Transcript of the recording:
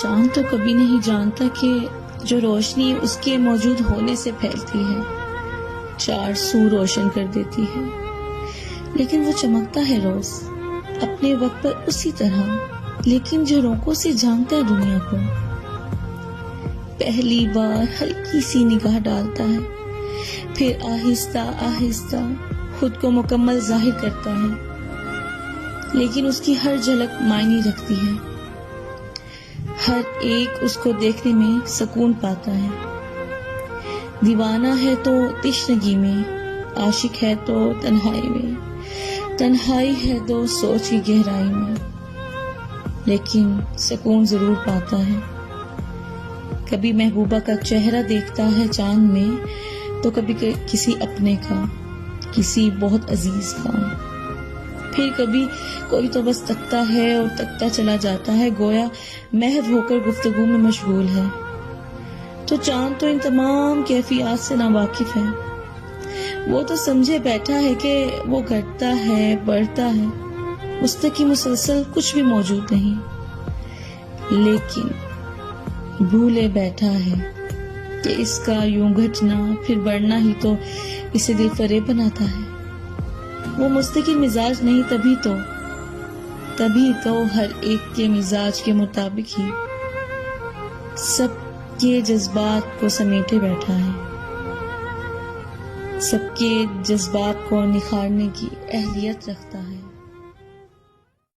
چاند تو کبھی نہیں جانتا کہ جو روشنی اس کے موجود ہونے سے پھیلتی ہے چار سو روشن کر دیتی ہے، لیکن وہ چمکتا ہے روز اپنے وقت پر اسی طرح، لیکن جو رونقوں سے جھانکتا ہے دنیا کو، پہلی بار ہلکی سی نگاہ ڈالتا ہے، پھر آہستہ آہستہ خود کو مکمل ظاہر کرتا ہے، لیکن اس کی ہر جھلک معنی رکھتی ہے، ہر ایک اس کو دیکھنے میں سکون پاتا ہے۔ دیوانہ ہے تو تشنگی میں، عاشق ہے تو تنہائی میں، تنہائی ہے تو سوچ کی گہرائی میں، لیکن سکون ضرور پاتا ہے۔ کبھی محبوبہ کا چہرہ دیکھتا ہے چاند میں، تو کبھی کسی اپنے کا، کسی بہت عزیز کا، پھر کبھی کوئی تو بس تکتا ہے اور تکتا چلا جاتا ہے، گویا محو ہو کر گفتگو میں مشغول ہے۔ تو چاند تو ان تمام کیفیات سے ناواقف ہے، وہ تو سمجھے بیٹھا ہے کہ وہ گھٹتا ہے، بڑھتا ہے، مستقل مسلسل کچھ بھی موجود نہیں، لیکن بھولے بیٹھا ہے کہ اس کا یوں گھٹنا پھر بڑھنا ہی تو اسے دل فریب بناتا ہے۔ وہ مستقل مزاج نہیں، تبھی تو ہر ایک کے مزاج کے مطابق ہی سب کے جذبات کو سمیٹے بیٹھا ہے، سب کے جذبات کو نکھارنے کی اہلیت رکھتا ہے۔